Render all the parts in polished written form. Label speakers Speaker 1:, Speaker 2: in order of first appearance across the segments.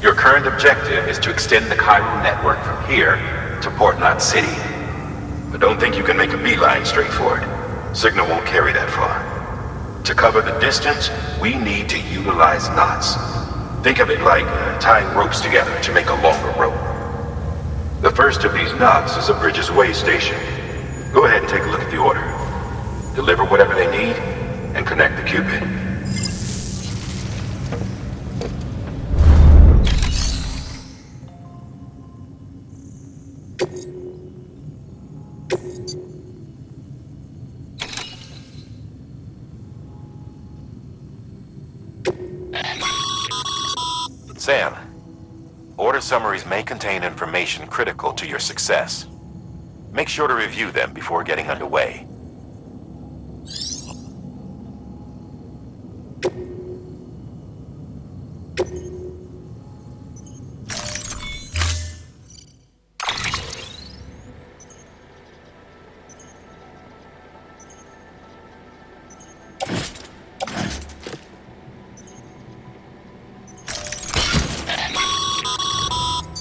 Speaker 1: Your current objective is to extend the chiral network from here to Port Knot City. But don't think you can make a beeline straight for it. Signal won't carry that far. To cover the distance, we need to utilize knots. Think of it like tying ropes together to make a longer rope. The first of these knots is a Bridges Way station. Go ahead and take a look at the order. Deliver whatever they need, and connect the Cupid.
Speaker 2: Sam, order summaries may contain information critical to your success. Make sure to review them before getting underway.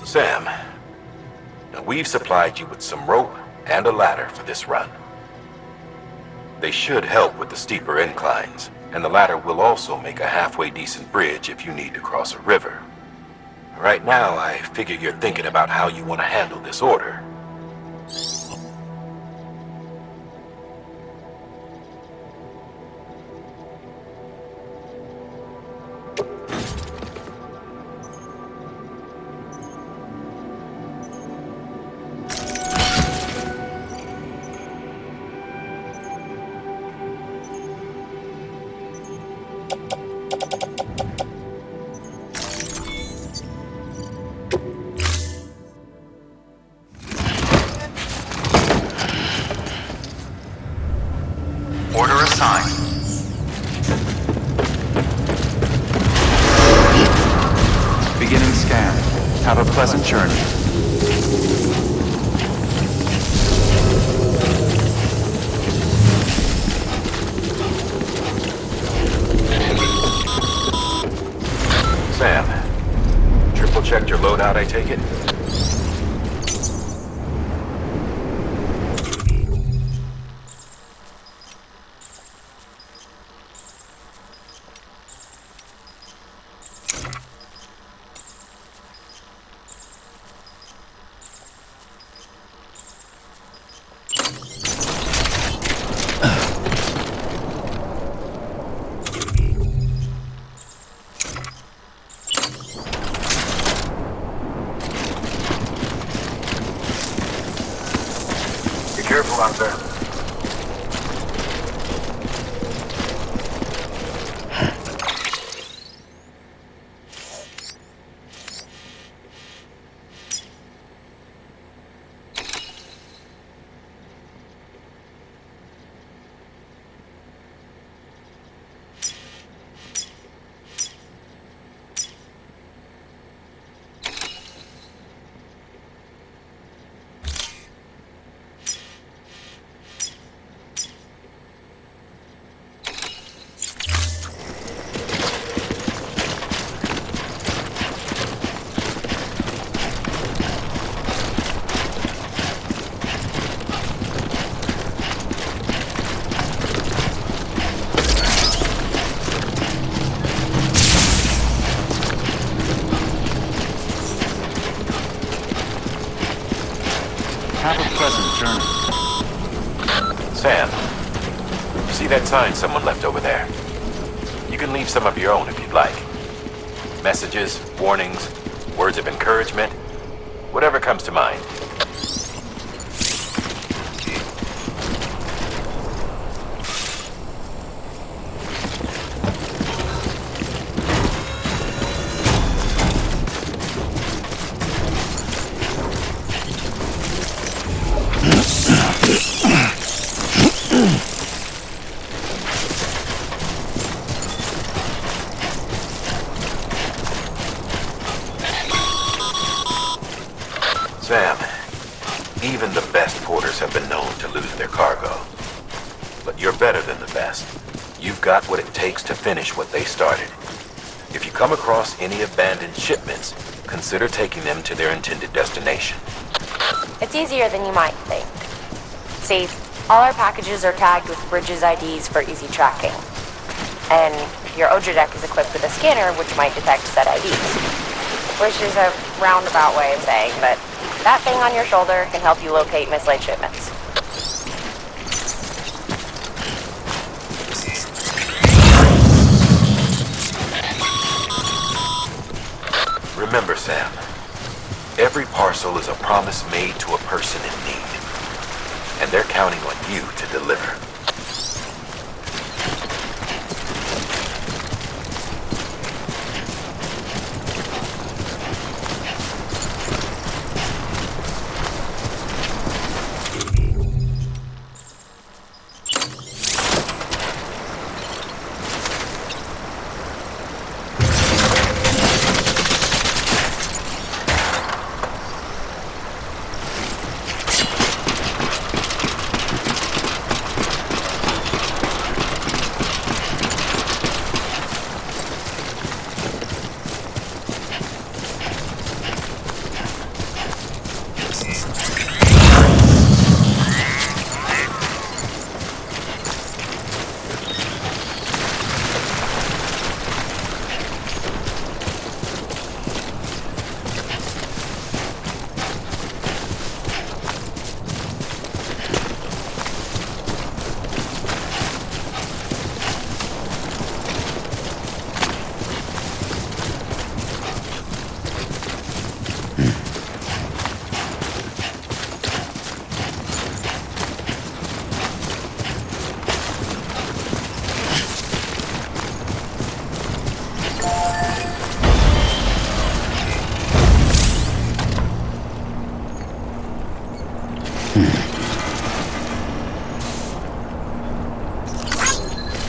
Speaker 2: Sam, now we've supplied you with some rope and a ladder for this run. They should help with the steeper inclines, and the ladder will also make a halfway decent bridge if you need to cross a river. Right now, I figure you're thinking about how you want to handle this order.
Speaker 3: Order assigned. Beginning scan. Have a pleasant journey.
Speaker 2: Sam, triple checked your loadout, I take it?
Speaker 1: Careful out there.
Speaker 3: Have a pleasant journey.
Speaker 2: Sam, you see that sign someone left over there? You can leave some of your own if you'd like. Messages, warnings, words of encouragement, whatever comes to mind. Sam, even the best porters have been known to lose their cargo. But you're better than the best. You've got what it takes to finish what they started. If you come across any abandoned shipments, consider taking them to their intended destination.
Speaker 4: It's easier than you might think. See, all our packages are tagged with Bridges IDs for easy tracking. And your Odra deck is equipped with a scanner which might detect said IDs. Which is a roundabout way of saying, but that thing on your shoulder can help you locate mislaid shipments.
Speaker 2: Remember, Sam, every parcel is a promise made to a person in need. And they're counting on you to deliver.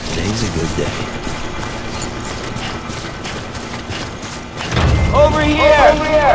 Speaker 5: Today's a good day.
Speaker 6: Over here! Over here!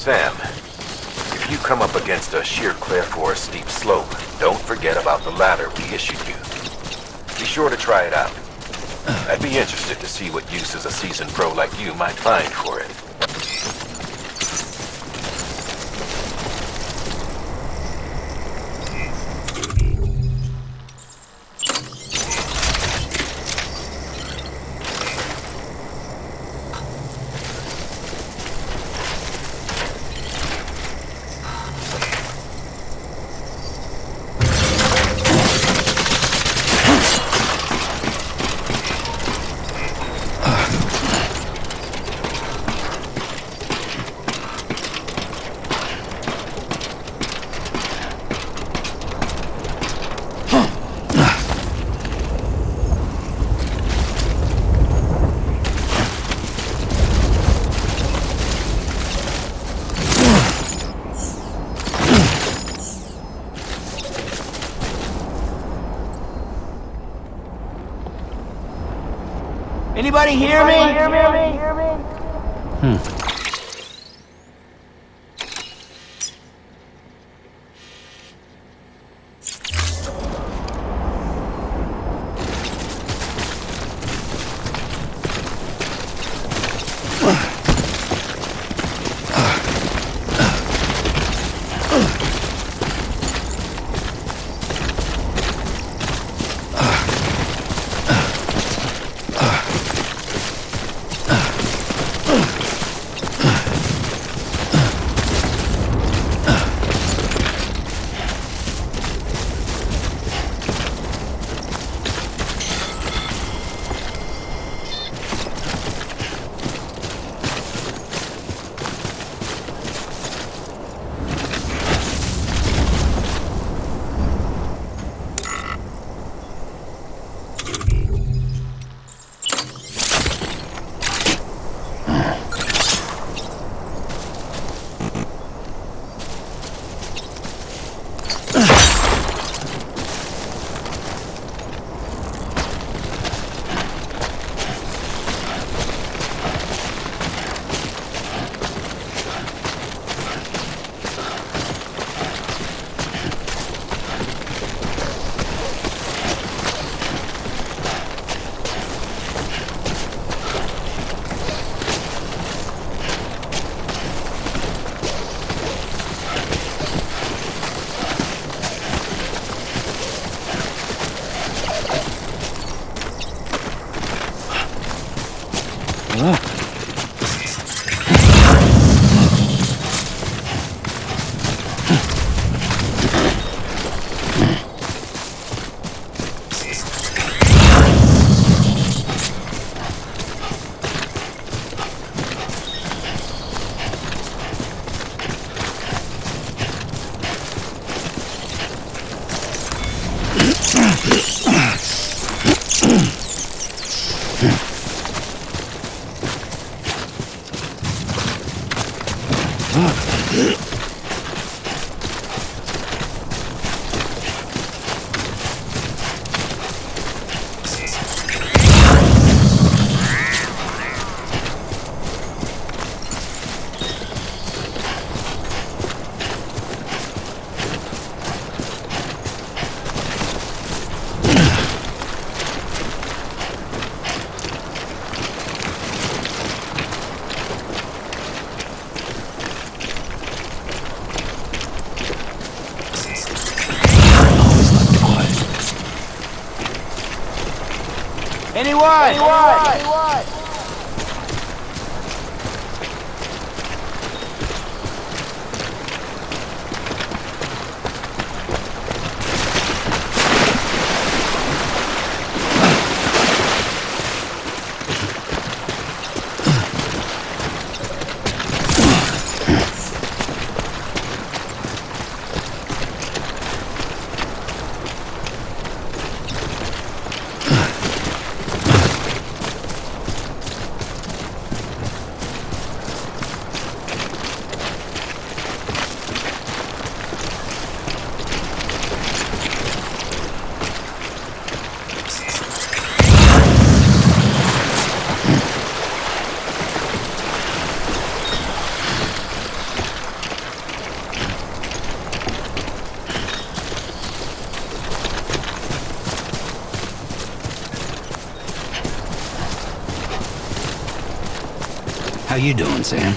Speaker 2: Sam, if you come up against a sheer cliff or a steep slope, don't forget about the ladder we issued you. Be sure to try it out. I'd be interested to see what uses a seasoned pro like you might find for it.
Speaker 6: Anybody hear me? Anyone?
Speaker 5: How you doing, Sam?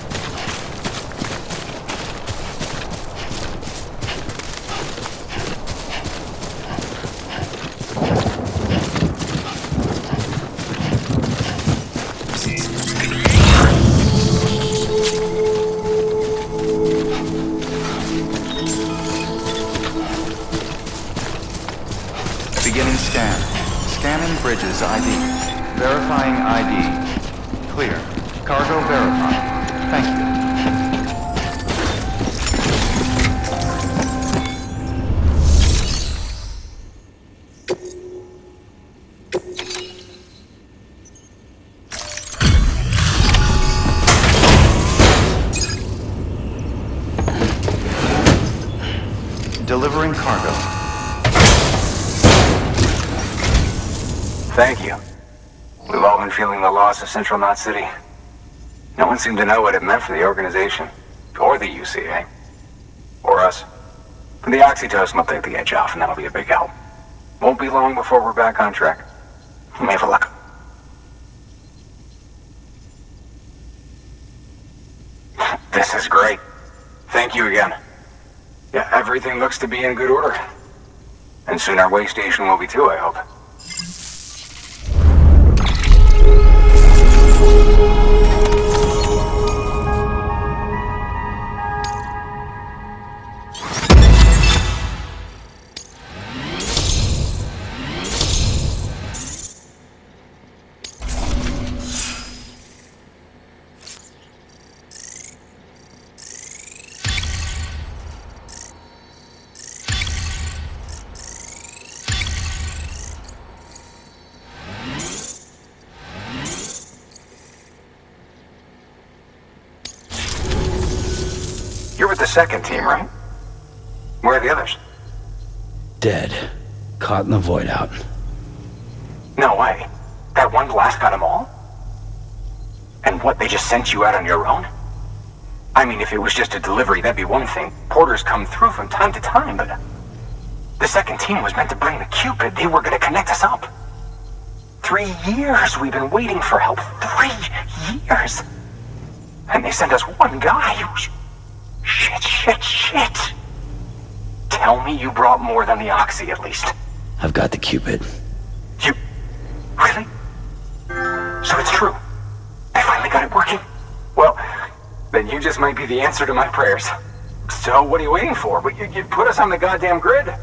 Speaker 3: Beginning scan. Scanning bridges ID. Verifying ID. Clear. Cargo verified. Thank you. Delivering cargo.
Speaker 7: Thank you. We've all been feeling the loss of Central Knot City. No one seemed to know what it meant for the organization, or the UCA, or us. But the oxytocin will take the edge off, and that'll be a big help. Won't be long before we're back on track. We may have a luck. This is great. Thank you again. Yeah, everything looks to be in good order. And soon our way station will be too, I hope. You're with the second team, right? Where are the others?
Speaker 5: Dead. Caught in the void out.
Speaker 7: No way. That one blast got them all? And what, they just sent you out on your own? I mean, if it was just a delivery, that'd be one thing. Porters come through from time to time, but... The second team was meant to bring the Cupid. They were gonna connect us up. 3 years we've been waiting for help. 3 years! And they sent us one guy who... Shit. Tell me you brought more than the Oxy, at least.
Speaker 5: I've got the Cupid.
Speaker 7: You... Really? So it's true. I finally got it working. Well, then you just might be the answer to my prayers. So what are you waiting for? But you put us on the goddamn grid.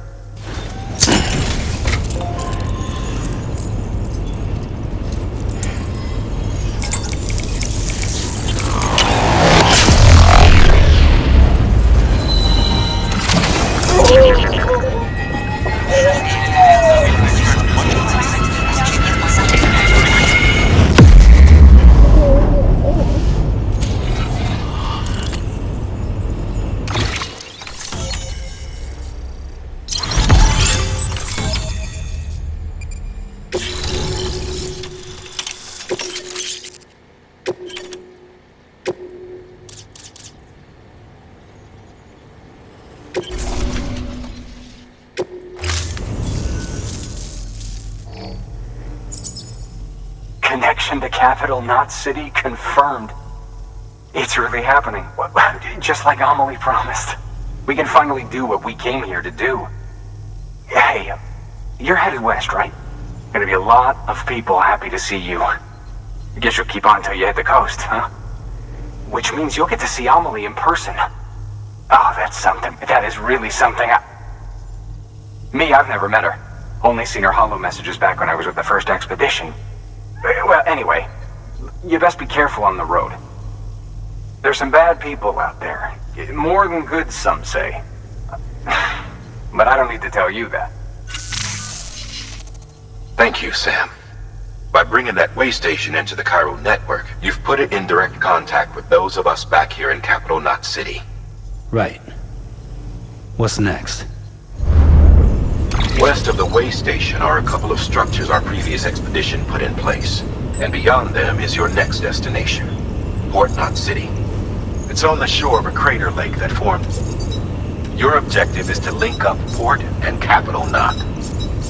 Speaker 7: Connection to capital, not city, confirmed. It's really happening. Just like Amelie promised. We can finally do what we came here to do. Hey, you're headed west, right? Gonna be a lot of people happy to see you. Guess you'll keep on till you hit the coast, huh? Which means you'll get to see Amelie in person. Oh, that's something. That is really something. I've never met her. Only seen her holo messages back when I was with the first expedition. Well, anyway, you best be careful on the road. There's some bad people out there. More than good, some say. But I don't need to tell you that.
Speaker 1: Thank you, Sam. By bringing that way station into the Cairo network, you've put it in direct contact with those of us back here in Capital Knot City.
Speaker 5: Right. What's next?
Speaker 1: West of the way station are a couple of structures our previous expedition put in place. And beyond them is your next destination, Port Knot City. It's on the shore of a crater lake that formed. Your objective is to link up Port and Capital Knot.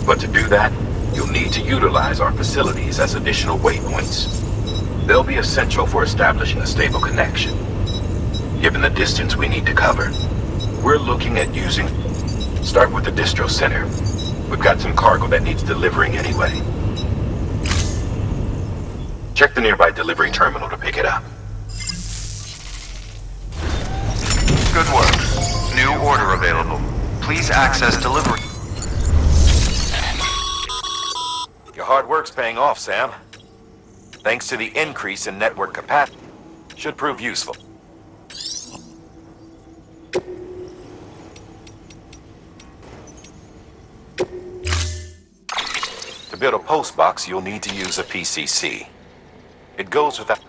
Speaker 1: But to do that, you'll need to utilize our facilities as additional waypoints. They'll be essential for establishing a stable connection. Given the distance we need to cover, we're looking at using... Start with the distro center. We've got some cargo that needs delivering anyway. Check the nearby delivery terminal to pick it up.
Speaker 3: Good work. New order available. Please access delivery.
Speaker 2: Your hard work's paying off, Sam. Thanks to the increase in network capacity. Should prove useful. To build a post box, you'll need to use a PCC. It goes without...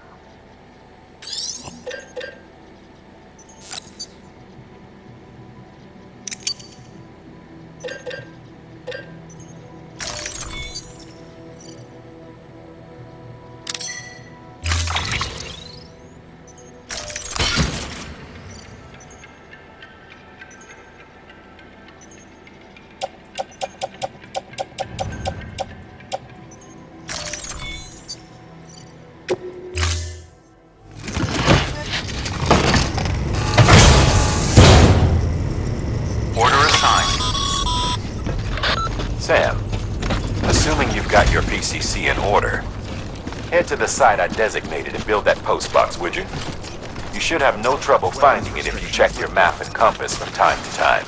Speaker 2: Sam, assuming you've got your PCC in order, head to the site I designated and build that post box, would you? You should have no trouble finding it if you check your map and compass from time to time.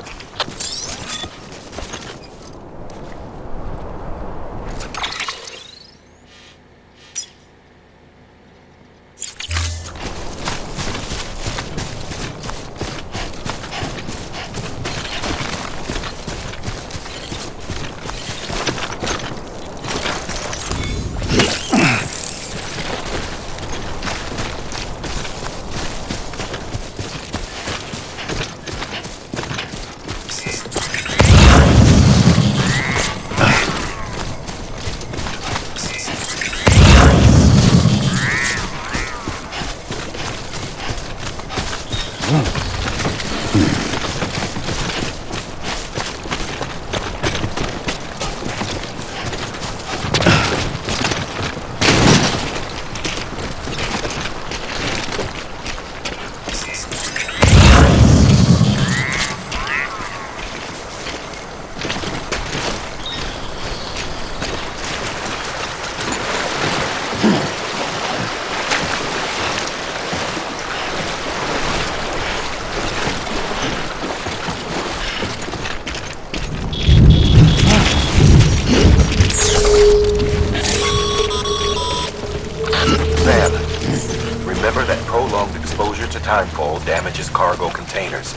Speaker 2: Timefall damages cargo containers.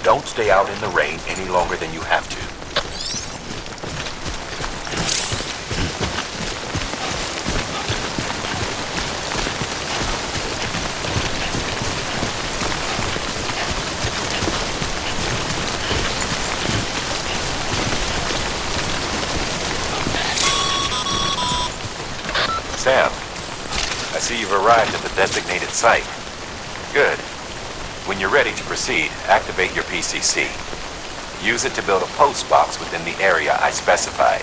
Speaker 2: Don't stay out in the rain any longer than you have to. Sam, I see you've arrived at the designated site. Good. When you're ready to proceed, activate your PCC. Use it to build a post box within the area I specified.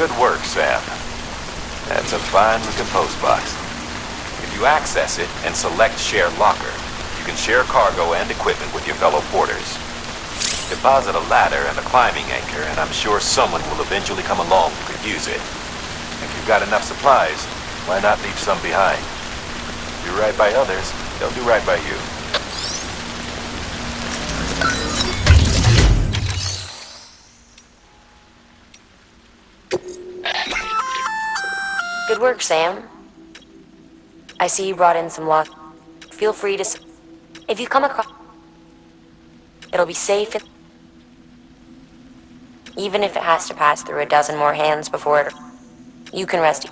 Speaker 2: Good work, Sam. That's a fine-looking post box. If you access it and select Share Locker, you can share cargo and equipment with your fellow porters. Deposit a ladder and a climbing anchor, and I'm sure someone will eventually come along who could use it. If you've got enough supplies, why not leave some behind? Do right by others, they'll do right by you.
Speaker 4: Good work, Sam. I see you brought in some lost. Feel free to... If you come across... It'll be safe, even if it has to pass through a dozen more hands before it... You can rest...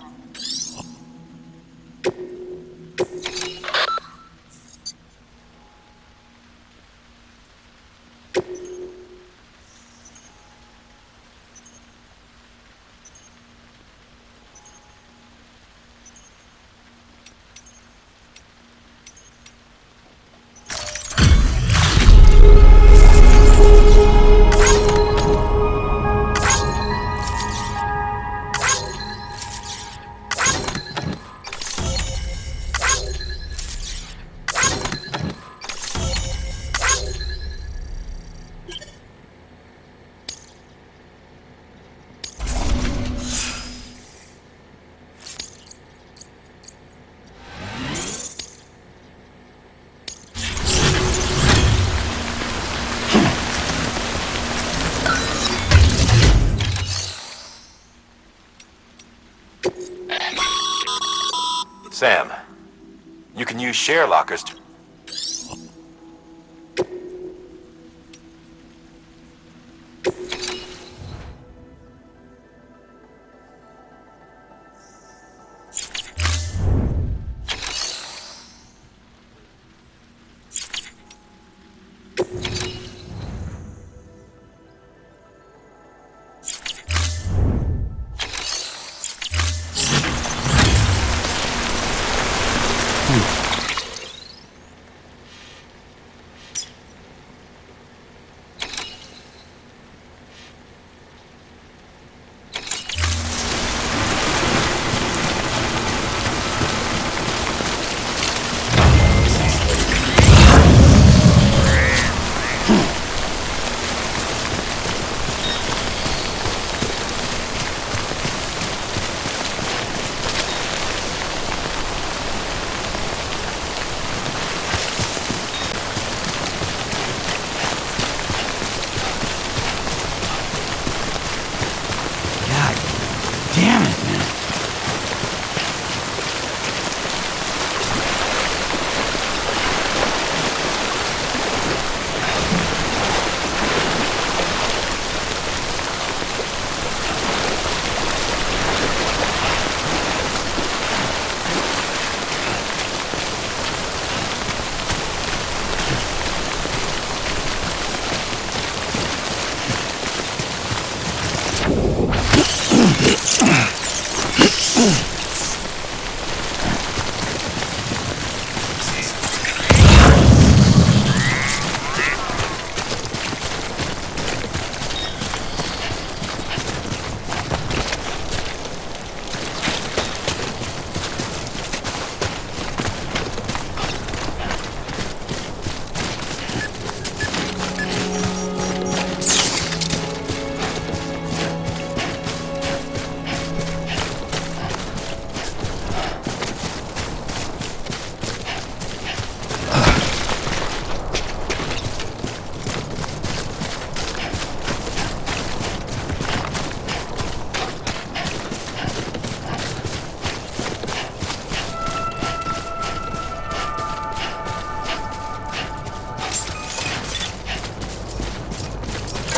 Speaker 2: Sam, you can use share lockers to...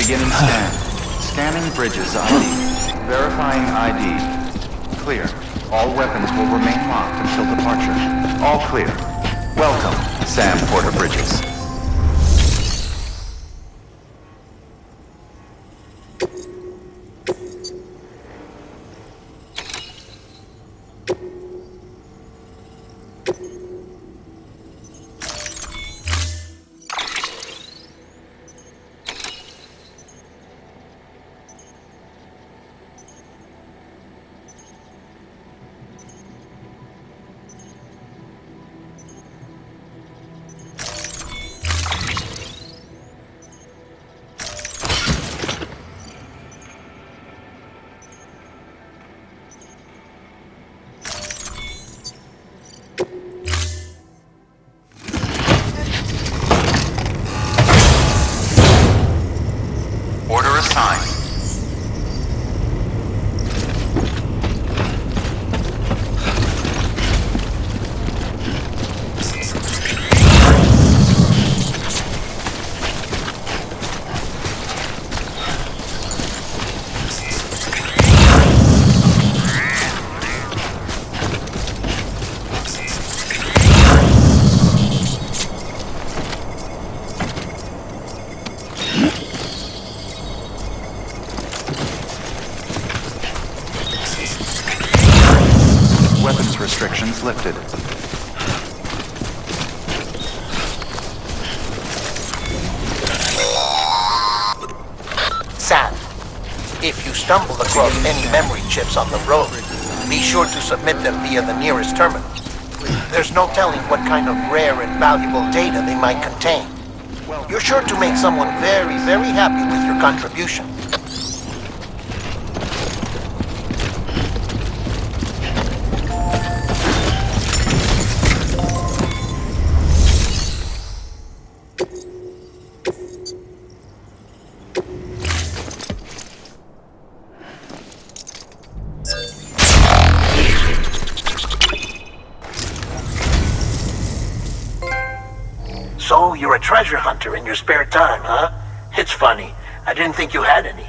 Speaker 3: Beginning scan. Scanning bridges ID. Verifying ID. Clear. All weapons will remain locked until departure. All clear. Welcome, Sam Porter Bridges. Order assigned. Weapons restrictions lifted.
Speaker 8: Sam, if you stumble across any memory chips on the road, be sure to submit them via the nearest terminal. There's no telling what kind of rare and valuable data they might contain. You're sure to make someone very, very happy with your contribution. So, you're a treasure hunter in your spare time, huh? It's funny. I didn't think you had any.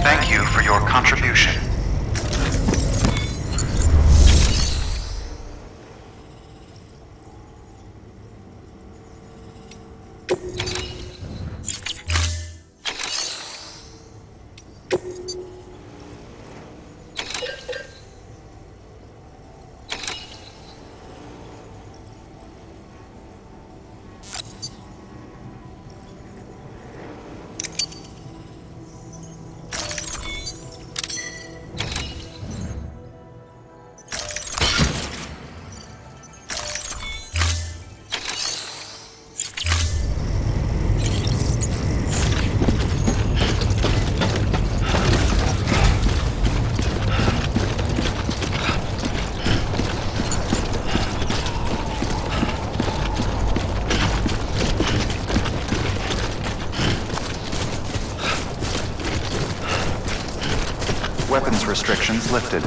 Speaker 3: Thank you for your contribution. Weapons restrictions lifted.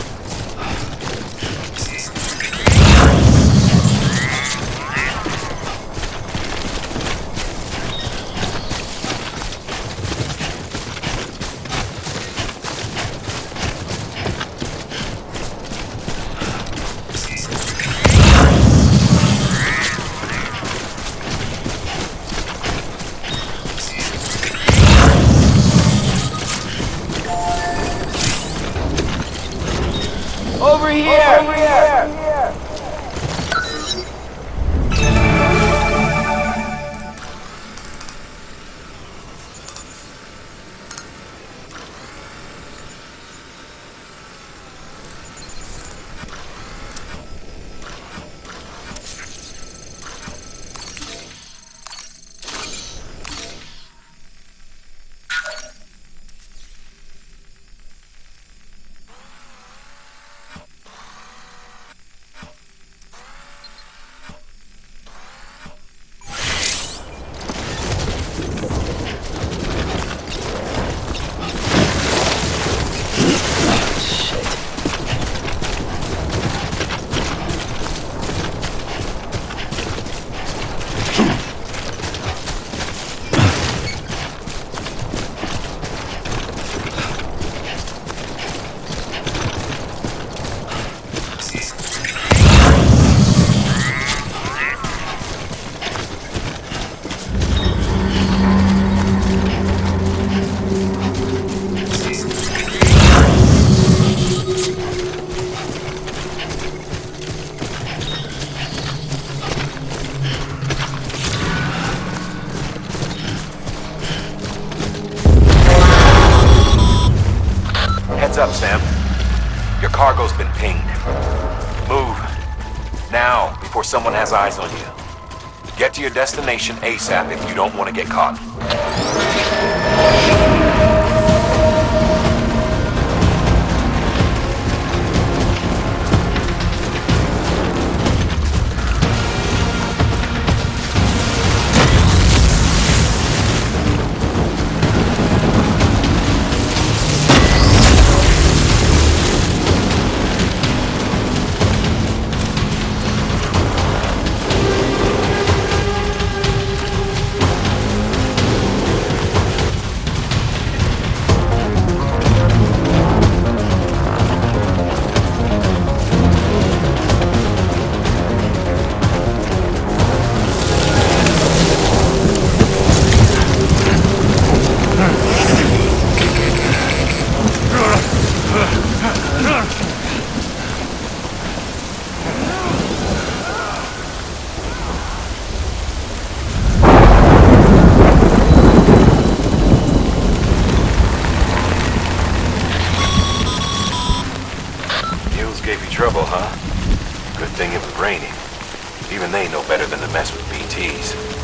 Speaker 6: Over here! Over here!
Speaker 2: Heads up, Sam. Your cargo's been pinged. Move. Now, before someone has eyes on you. Get to your destination ASAP if you don't want to get caught. Trouble, huh? Good thing it was raining. Even they know better than to mess with BTs.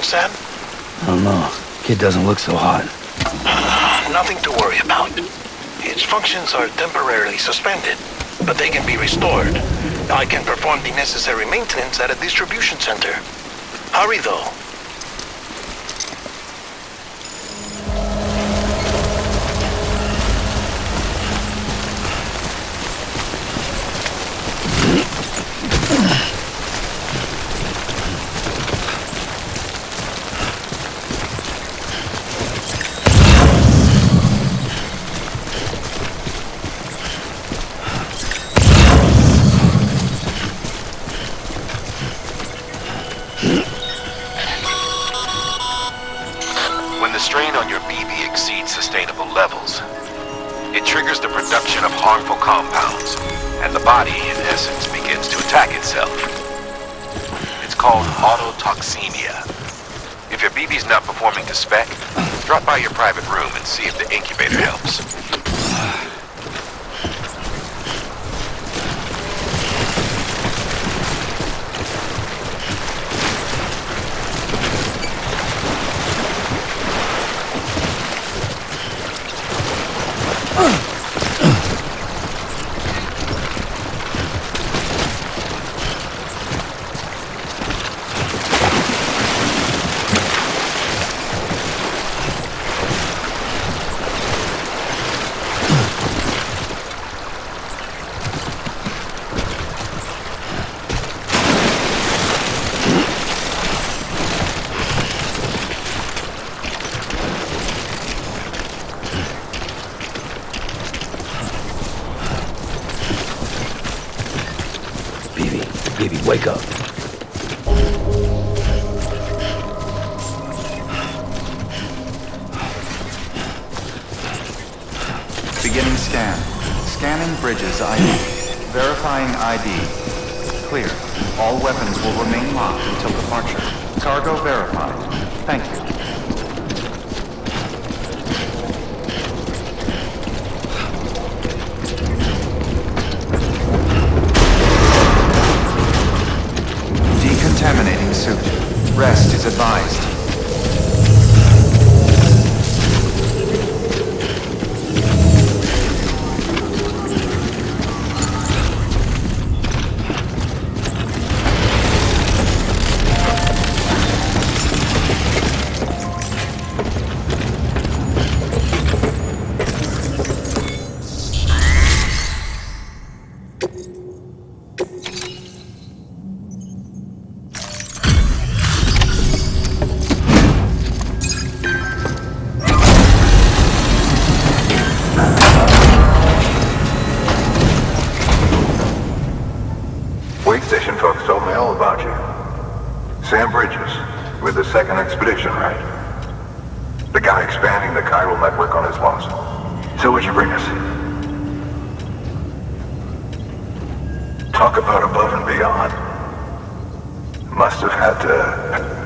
Speaker 8: Sam?
Speaker 5: I don't know. Kid doesn't look so hot.
Speaker 8: Nothing to worry about. Its functions are temporarily suspended, but they can be restored. I can perform the necessary maintenance at a distribution center. Hurry, though.
Speaker 1: Harmful compounds, and the body, in essence, begins to attack itself. It's called autotoxemia. If your BB's not performing to spec, drop by your private room and see if the incubator helps.
Speaker 5: Wake up.
Speaker 3: Beginning scan. Scanning bridges ID. Verifying ID. Clear. All weapons will remain locked until departure. Cargo verified. Thank you. Decontaminating suit. Rest is advised.
Speaker 9: second expedition, right? The guy expanding the chiral network on his loss. So what'd you bring us? Talk about above and beyond. Must have had to...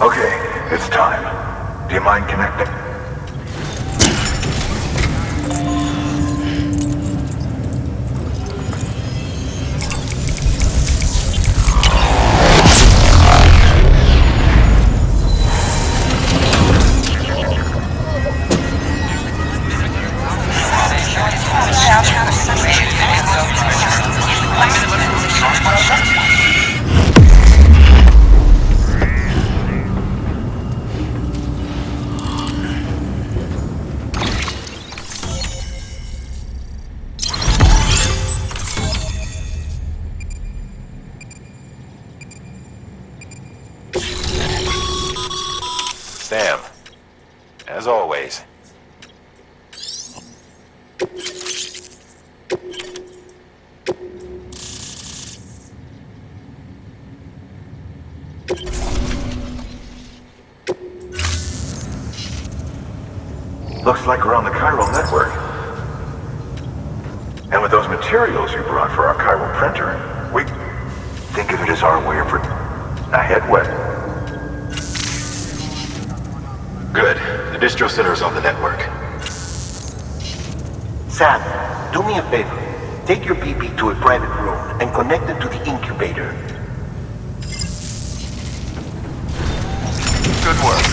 Speaker 9: Okay, it's time. Do you mind connecting?
Speaker 2: Sam, as always.
Speaker 9: Looks like we're on the chiral network. And with those materials you brought for our chiral printer, we think of it as our way of a headway.
Speaker 1: Good. The distro center is on the network.
Speaker 8: Sam, do me a favor. Take your BB to a private room and connect it to the incubator.
Speaker 2: Good work.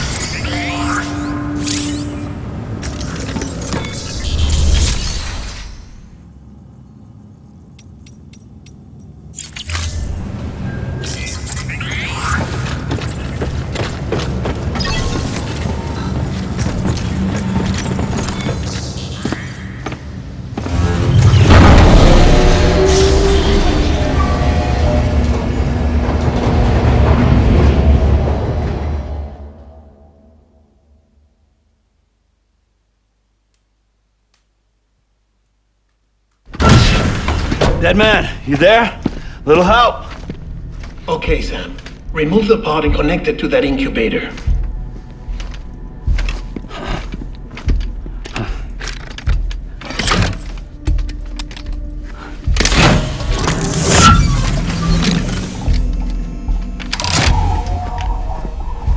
Speaker 6: Dead man, you there? Little help?
Speaker 10: Okay, Sam. Remove the pod and connect it to that incubator.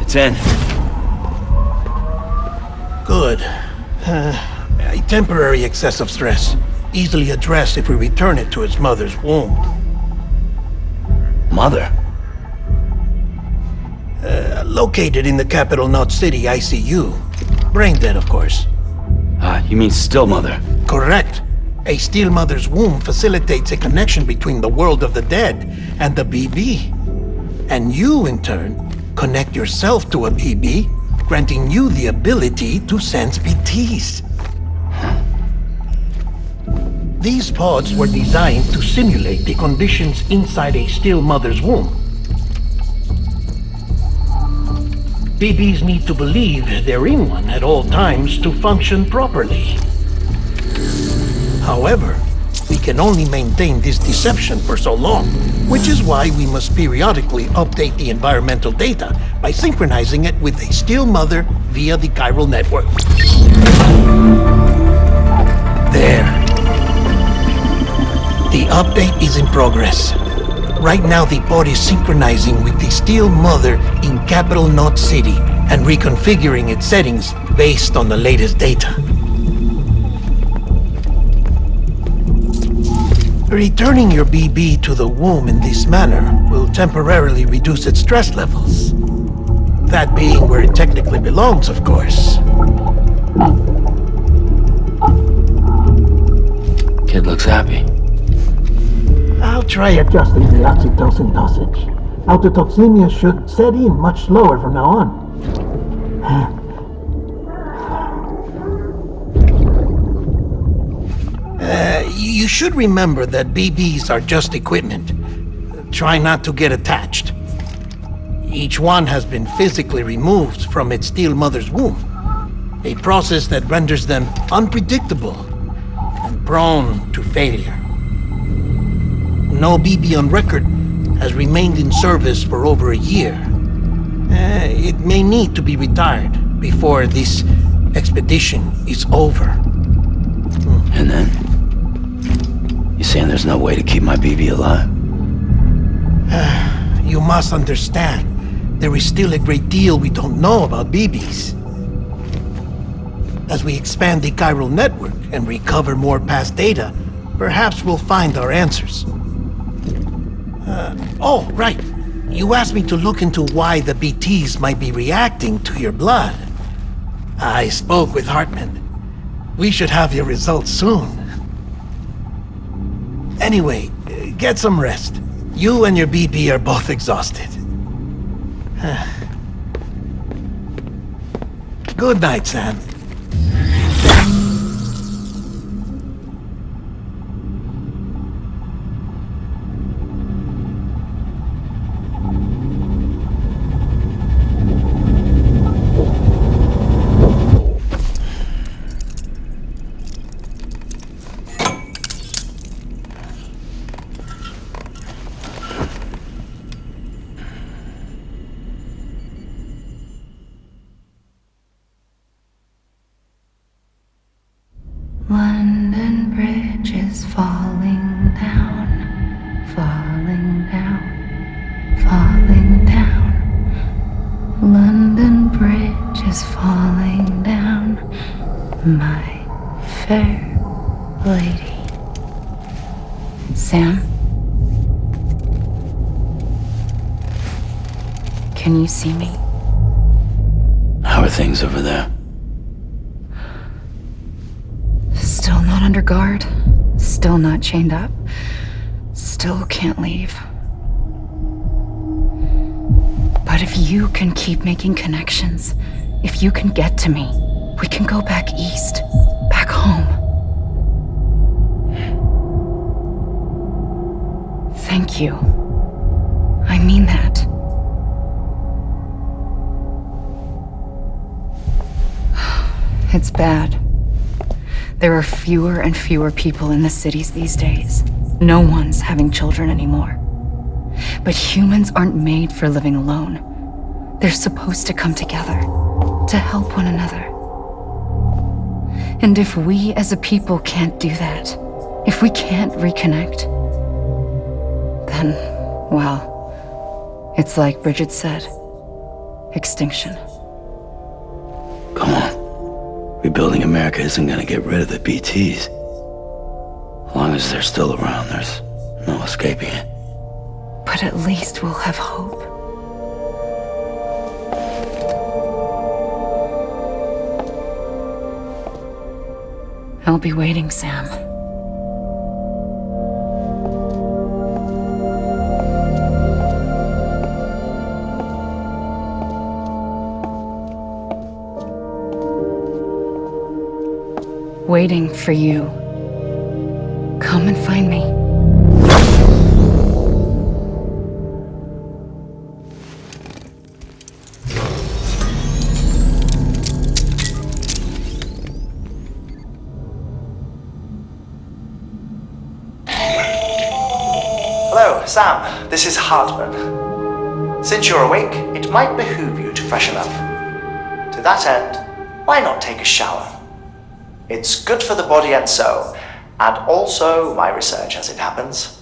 Speaker 6: It's in.
Speaker 10: Good. A temporary excess of stress. Easily addressed if we return it to its mother's womb.
Speaker 6: Mother?
Speaker 10: Located in the capital Knot City ICU. Brain dead, of course.
Speaker 5: You mean still mother?
Speaker 10: Correct. A still mother's womb facilitates a connection between the world of the dead and the BB. And you, in turn, connect yourself to a BB, granting you the ability to sense BTs. These pods were designed to simulate the conditions inside a still mother's womb. BBs need to believe they're in one at all times to function properly. However, we can only maintain this deception for so long, which is why we must periodically update the environmental data by synchronizing it with a still mother via the chiral network. There. The update is in progress. Right now the pod is synchronizing with the still mother in capital Knot City and reconfiguring its settings based on the latest data. Returning your BB to the womb in this manner will temporarily reduce its stress levels. That being where it technically belongs, of course.
Speaker 5: Kid looks happy.
Speaker 10: I'll try adjusting the oxytocin dosage. Autotoxemia should set in much slower from now on. You should remember that BBs are just equipment. Try not to get attached. Each one has been physically removed from its steel mother's womb. A process that renders them unpredictable and prone to failure. No BB on record has remained in service for over a year. It may need to be retired before this expedition is over.
Speaker 5: And then? You saying there's no way to keep my BB alive?
Speaker 10: You must understand, there is still a great deal we don't know about BBs. As we expand the chiral network and recover more past data, perhaps we'll find our answers. Oh, right. You asked me to look into why the BTs might be reacting to your blood. I spoke with Hartman. We should have your results soon. Anyway, get some rest. You and your BB are both exhausted. Good night, Sam.
Speaker 11: London Bridge is falling down, falling down, falling down. London Bridge is falling down, my fair lady. Sam? Can you see me?
Speaker 5: How are things over there?
Speaker 11: Still not under guard, still not chained up, still can't leave. But if you can keep making connections, if you can get to me, we can go back east, back home. Thank you. I mean that. It's bad. There are fewer and fewer people in the cities these days. No one's having children anymore. But humans aren't made for living alone. They're supposed to come together, to help one another. And if we as a people can't do that, if we can't reconnect, then, well, it's like Bridget said, extinction.
Speaker 5: Come on. Rebuilding America isn't gonna get rid of the BTs. As long as they're still around, there's no escaping it.
Speaker 11: But at least we'll have hope. I'll be waiting, Sam. Waiting for you. Come and find me.
Speaker 12: Hello, Sam. This is Hartman. Since you're awake, it might behoove you to freshen up. To that end, why not take a shower? It's good for the body and soul, and also my research as it happens.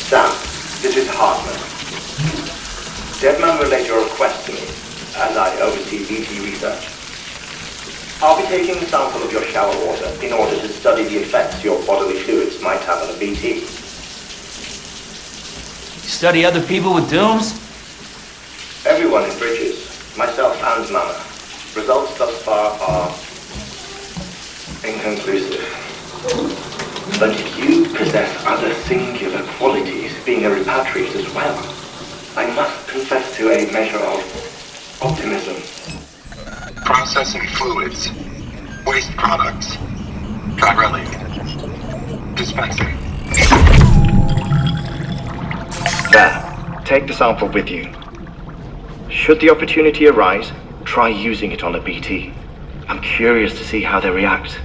Speaker 13: Sam, this is Hartman. Deadman relayed your request to me, as I oversee BT research. I'll be taking a sample of your shower water in order to study the effects your bodily fluids might have on a BT.
Speaker 6: You study other people with dooms?
Speaker 13: Everyone in Bridges, myself and Mama, results thus far are inconclusive. But you possess other singular qualities, being a repatriate as well. I must confess to a measure of optimism.
Speaker 1: Processing fluids. Waste products. Chirelli. Dispensing.
Speaker 14: There. Take the sample with you. Should the opportunity arise, try using it on a BT. I'm curious to see how they react.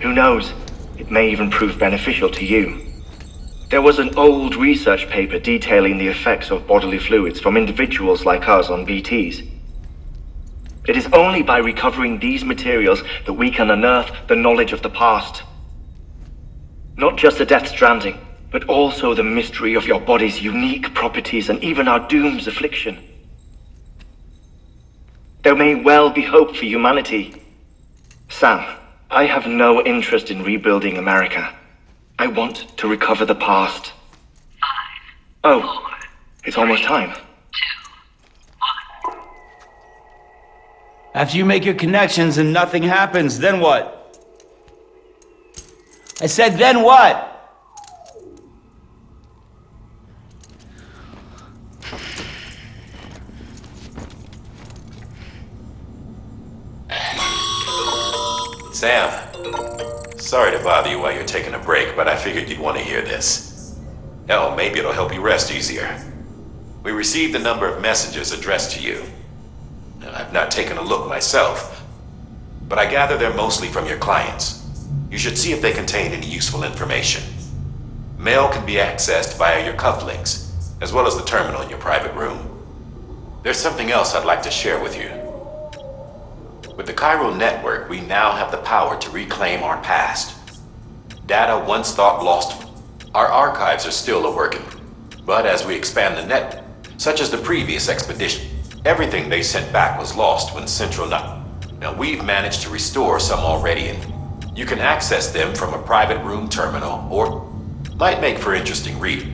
Speaker 14: Who knows? It may even prove beneficial to you. There was an old research paper detailing the effects of bodily fluids from individuals like us on BTs. It is only by recovering these materials that we can unearth the knowledge of the past. Not just the Death Stranding, but also the mystery of your body's unique properties and even our doom's affliction. There may well be hope for humanity. Sam, I have no interest in rebuilding America. I want to recover the past.
Speaker 15: 5,
Speaker 14: Oh,
Speaker 15: 4,
Speaker 14: it's almost time.
Speaker 15: 2, 1.
Speaker 6: After you make your connections and nothing happens, then what? I said, then what?
Speaker 2: Sam, sorry to bother you while you're taking a break, but I figured you'd want to hear this. Hell, maybe it'll help you rest easier. We received a number of messages addressed to you. I've not taken a look myself, but I gather they're mostly from your clients. You should see if they contain any useful information. Mail can be accessed via your cufflinks, as well as the terminal in your private room. There's something else I'd like to share with you. With the chiral network, we now have the power to reclaim our past. Data once thought lost. Our archives are still a-working, but as we expand the net, such as the previous expedition, everything they sent back was lost when Central Now we've managed to restore some already, and you can access them from a private room terminal, or might make for interesting reading.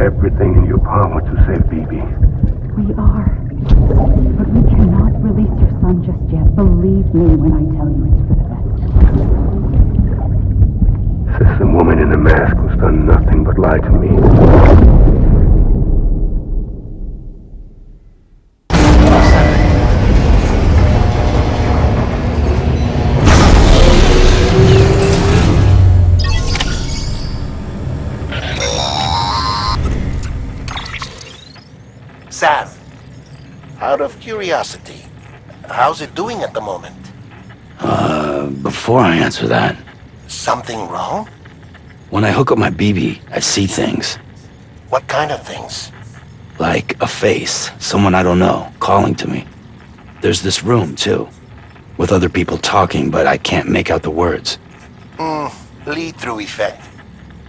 Speaker 9: everything in your power to save BB.
Speaker 16: We are. But we cannot release your son just yet. Believe me when I tell you it's for the best.
Speaker 9: System woman in the mask who's done nothing but lie to me.
Speaker 8: Sam, Out of curiosity, how's it doing at the moment?
Speaker 5: Before I answer that,
Speaker 8: Something wrong?
Speaker 5: when I hook up my BB, I see things.
Speaker 8: What kind of things?
Speaker 5: Like a face, someone I don't know, calling to me. There's this room, too, with other people talking, but I can't make out the words.
Speaker 8: Lead-through effect.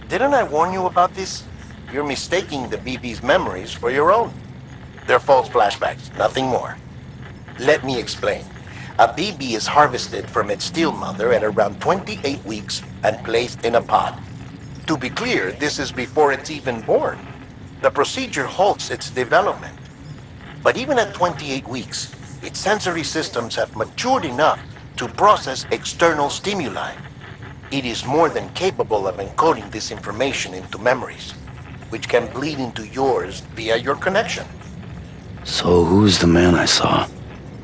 Speaker 8: Didn't I warn you about this? You're mistaking the BB's memories for your own. They're false flashbacks, nothing more. Let me explain. A BB is harvested from its steel mother at around 28 weeks and placed in a pod. To be clear, this is before it's even born. The procedure halts its development. But even at 28 weeks, its sensory systems have matured enough to process external stimuli. It is more than capable of encoding this information into memories, which can bleed into yours via your connection.
Speaker 5: So who's the man I saw?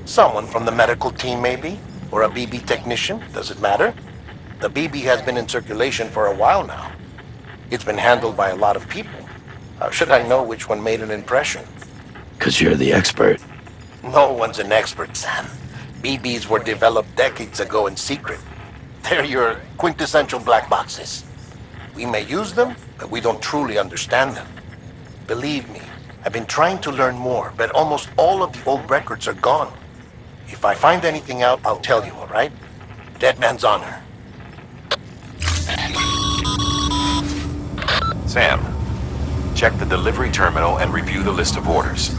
Speaker 8: Someone from the medical team, maybe? Or a BB technician? Does it matter? The BB has been in circulation for a while now. It's been handled by a lot of people. How should I know which one made an impression?
Speaker 5: 'Cause you're the expert.
Speaker 8: No one's an expert, Sam. BBs were developed decades ago in secret. They're your quintessential black boxes. We may use them, but we don't truly understand them. Believe me, I've been trying to learn more, but almost all of the old records are gone. If I find anything out, I'll tell you, all right? Dead man's honor.
Speaker 2: Sam, check the delivery terminal and review the list of orders.